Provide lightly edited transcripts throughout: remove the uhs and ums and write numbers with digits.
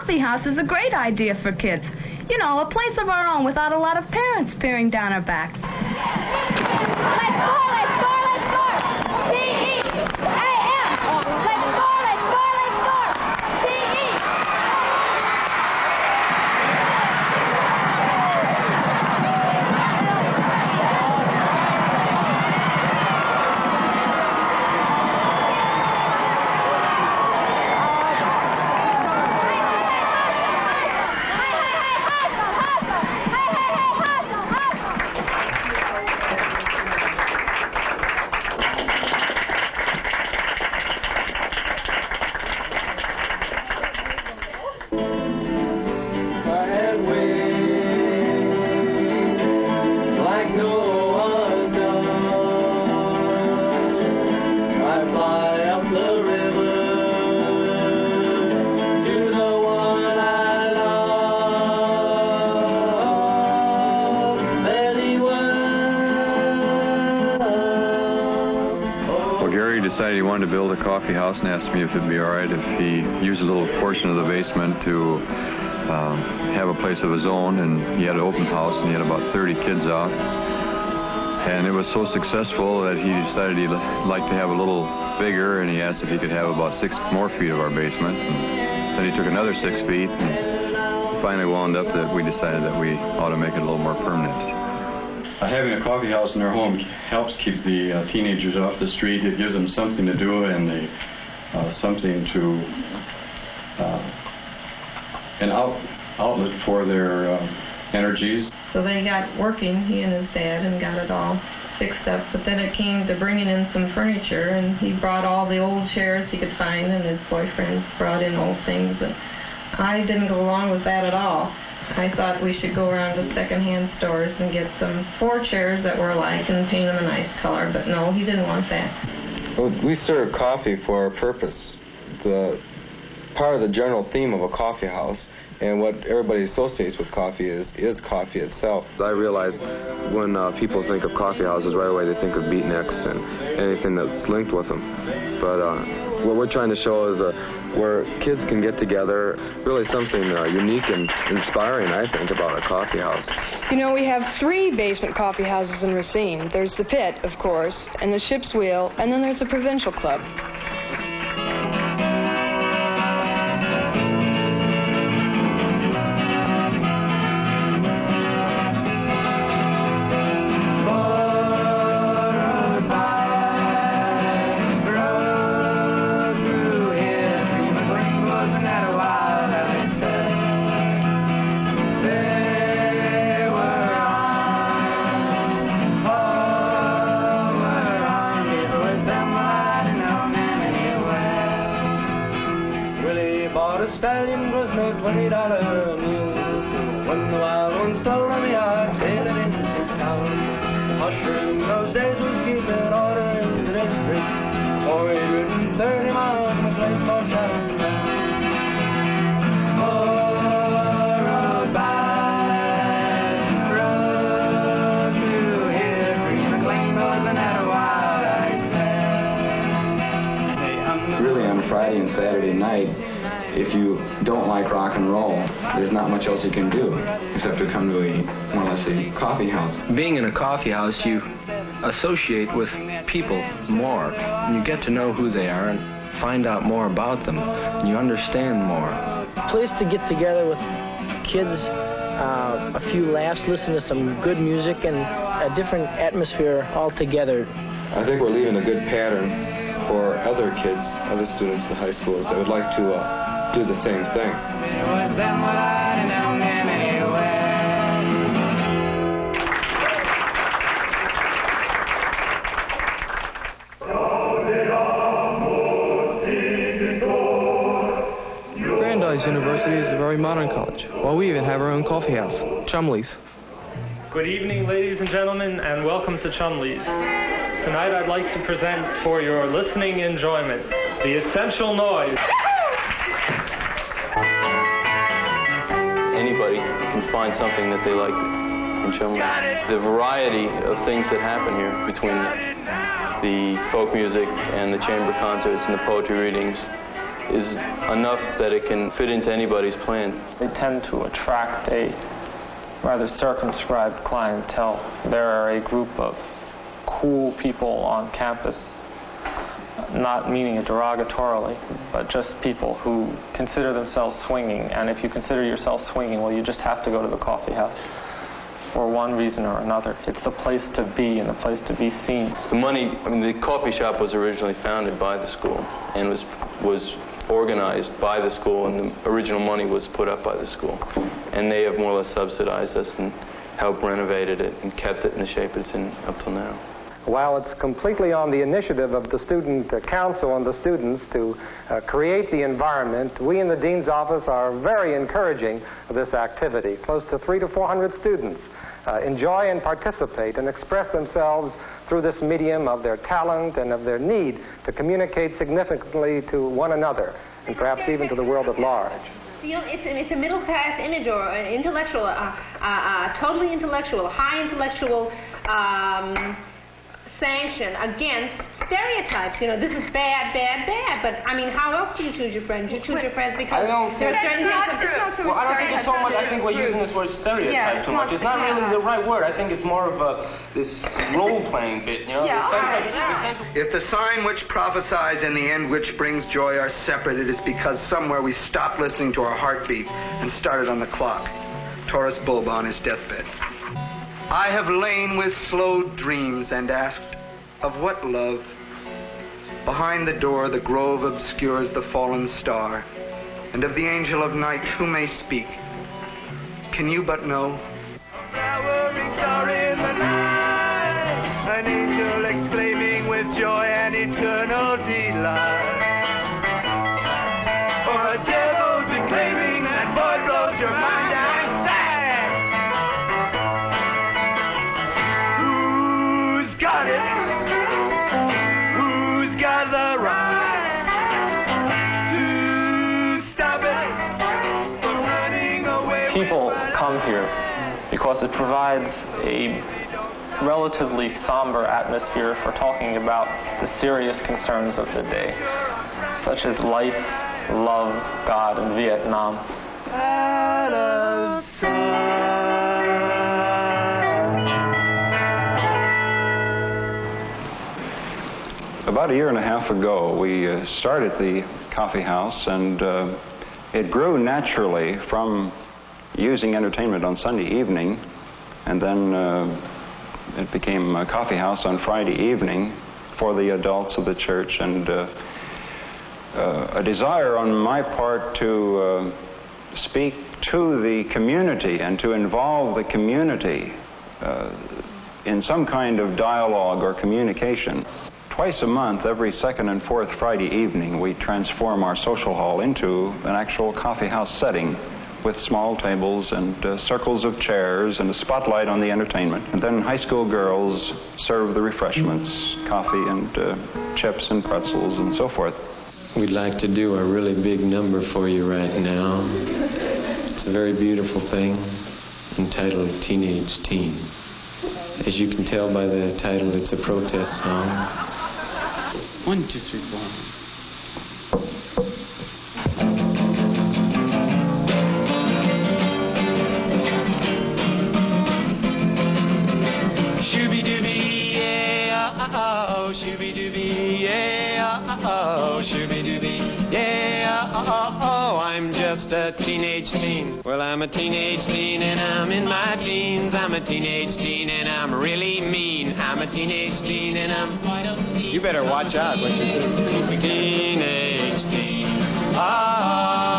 coffee house is a great idea for kids. You know, a place of our own without a lot of parents peering down our backs. Let's score, let's score, let's score! T-E-A-M! Let's score, let's score, let's score! T-E! Decided he wanted to build a coffee house and asked me if it'd be all right if he used a little portion of the basement to have a place of his own. And he had an open house and he had about 30 kids out. And it was so successful that he decided he'd like to have a little bigger, and he asked if he could have about 6 more feet of our basement. And then he took another 6 feet, and finally wound up that we decided that we ought to make it a little more permanent. Having a coffee house in their home helps keep the teenagers off the street. It gives them something to do and something to an outlet for their energies. So they got working, he and his dad, and got it all fixed up. But then it came to bringing in some furniture, and he brought all the old chairs he could find, and his boyfriends brought in old things. And I didn't go along with that at all. I thought we should go around to second-hand stores and get some 4 chairs that were alike and paint them a nice color, but no, he didn't want that. Well, we serve coffee for a purpose. The part of the general theme of a coffee house and what everybody associates with coffee is coffee itself. I realize when people think of coffee houses, right away they think of beatniks and anything that's linked with them. But what we're trying to show is where kids can get together, really something unique and inspiring, I think, about a coffee house. You know, we have 3 basement coffee houses in Racine. There's the Pit, of course, and the Ship's Wheel, and then there's the Provincial Club. Stallion was no $20 mule. When the wild one stole on me, I paid it in town. Mushroom those days was keeping order in the district. 430 miles from the place for Shadow Town. Road by road through here, Green McLean was another wild I said. Really, on Friday and Saturday night, if you don't like rock and roll, there's not much else you can do except to come to more or less a coffee house. Being in a coffee house, you associate with people more, and you get to know who they are and find out more about them, and you understand more. A place to get together with kids, a few laughs, listen to some good music, and a different atmosphere altogether. I think we're leaving a good pattern for other kids, other students in the high schools that would like to do the same thing. Brandeis University is a very modern college. Well, we even have our own coffee house, Chumley's. Good evening, ladies and gentlemen, and welcome to Chumley's. Tonight I'd like to present for your listening enjoyment the essential noise. Anybody can find something that they like in Chumley. The variety of things that happen here between the folk music and the chamber concerts and the poetry readings is enough that it can fit into anybody's plan. They tend to attract a rather circumscribed clientele. There are a group of cool people on campus, not meaning it derogatorily, but just people who consider themselves swinging. And if you consider yourself swinging, well, you just have to go to the coffee house for one reason or another. It's the place to be and the place to be seen. The coffee shop was originally founded by the school and was organized by the school, and the original money was put up by the school. And they have more or less subsidized us and helped renovated it and kept it in the shape it's in up till now. While it's completely on the initiative of the student council and the students to create the environment, we in the Dean's office are very encouraging of this activity. Close to 300 to 400 students enjoy and participate and express themselves through this medium of their talent and of their need to communicate significantly to one another and perhaps even to the world at large. It's a middle-class image or an intellectual, totally intellectual, high intellectual sanction against stereotypes. You know, this is bad, bad, bad. But I mean, how else do you choose your friends? You choose your friends because there are certain things. Well, I don't think it's so much. I think we're using this word stereotype too much. It's not really the right word. I think it's more of this role-playing bit. You know, If the sign which prophesies and the end which brings joy are separate, it is because somewhere we stopped listening to our heartbeat and started on the clock. Taurus Bulba on his deathbed. I have lain with slow dreams and asked, of what love? Behind the door the grove obscures the fallen star, and of the angel of night who may speak? Can you but know? Flowering star in the night, an angel exclaiming with joy and eternal delight. Or a devil declaiming that boy blows your mind and sad. Who's got it? Who's got the right to stop it from running away? People come here because it provides a relatively somber atmosphere for talking about the serious concerns of the day, such as life, love, God, and Vietnam. Out of sight. About a year and a half ago, we started the coffee house, and it grew naturally from using entertainment on Sunday evening, and then it became a coffee house on Friday evening for the adults of the church, and a desire on my part to speak to the community and to involve the community in some kind of dialogue or communication. Twice a month, every second and fourth Friday evening, we transform our social hall into an actual coffee house setting with small tables and circles of chairs and a spotlight on the entertainment. And then high school girls serve the refreshments, coffee and chips and pretzels and so forth. We'd like to do a really big number for you right now. It's a very beautiful thing entitled Teenage Teen. As you can tell by the title, it's a protest song. 1, 2, 3, 4. Shooby-dooby, yeah, oh, shooby-dooby, yeah, oh, shooby-dooby, yeah, oh, I'm just a teenage teen. Well, I'm a teenage teen and I'm in my teens. I'm a teenage teen and I'm really mean. I'm a teenage teen and I'm quite obscene. You better watch out what you do. Teenage teen. Oh,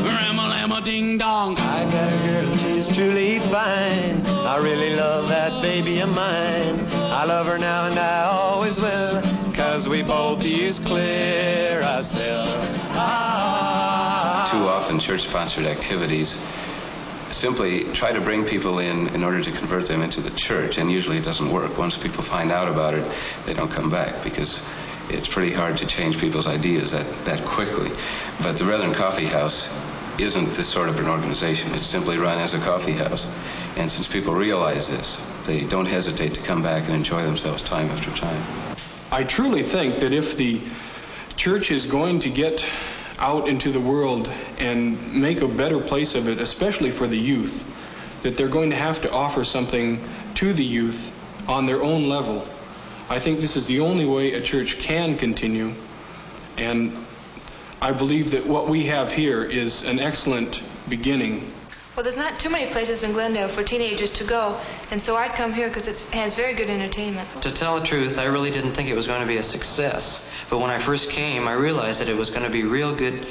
ram-a-lam-a-ding-dong. I got a girl, she's truly fine. I really love that baby of mine. I love her now and I always will, 'cause we both use Clearasil. Too often church-sponsored activities simply try to bring people in order to convert them into the church, and usually it doesn't work. Once people find out about it, they don't come back, because it's pretty hard to change people's ideas that quickly. But the Brethren Coffee House isn't this sort of an organization. It's simply run as a coffee house. And since people realize this, they don't hesitate to come back and enjoy themselves time after time. I truly think that if the church is going to get out into the world and make a better place of it, especially for the youth, that they're going to have to offer something to the youth on their own level. I think this is the only way a church can continue, and I believe that what we have here is an excellent beginning. Well, there's not too many places in Glendale for teenagers to go, and so I come here because it has very good entertainment. To tell the truth, I really didn't think it was going to be a success. But when I first came, I realized that it was going to be a real good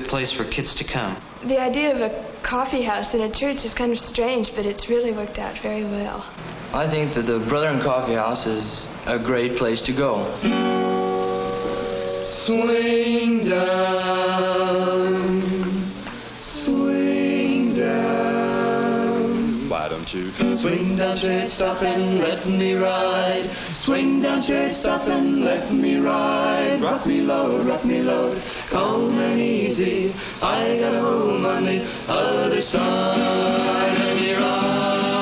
place for kids to come. The idea of a coffee house in a church is kind of strange, but it's really worked out very well. I think that the Brethren Coffee House is a great place to go. Swing down, swing down. Why don't you? Swing down, straight, stop and let me ride. Swing down, straight, stop and let me ride. Rock me load, calm and easy. I got a home on the other side. Let me ride.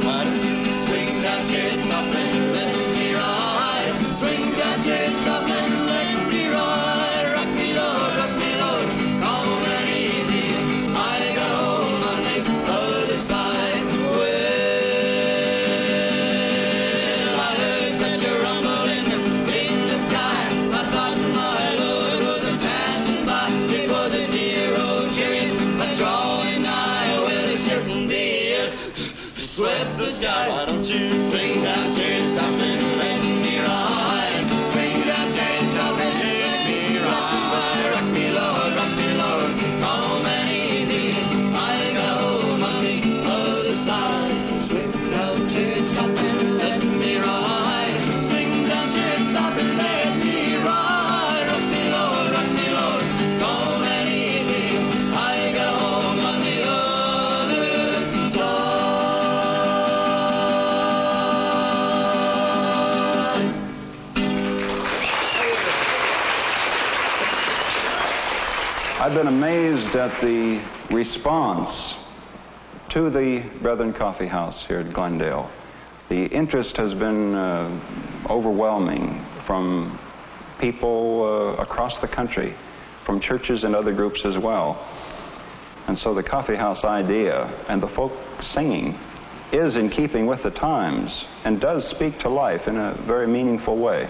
Why don't you swing down, straight, stop and let me ride. Swing down, straight, stop and let me ride. Rock me load, calm and easy. I got a home on the other side. Well, I heard such a rumble in the sky. I thought my Lord was a passing by. It was a dear old chariot, a drawing nigh with a certain deer. Swept the sky. Why don't you swing down, chariot, stop and let me ride? Swing down, chariot, stop and let me ride. Rock me load, calm and easy. I got a home on the other side. Swing down, chariot, stop and let me ride. Swing down, chariot, stop and let me ride. Rock me load, calm and easy. I got a home on the other side. I've been amazed at the response to the Brethren Coffee House here at Glendale. The interest has been overwhelming from people across the country, from churches and other groups as well. And so the coffee house idea and the folk singing is in keeping with the times and does speak to life in a very meaningful way.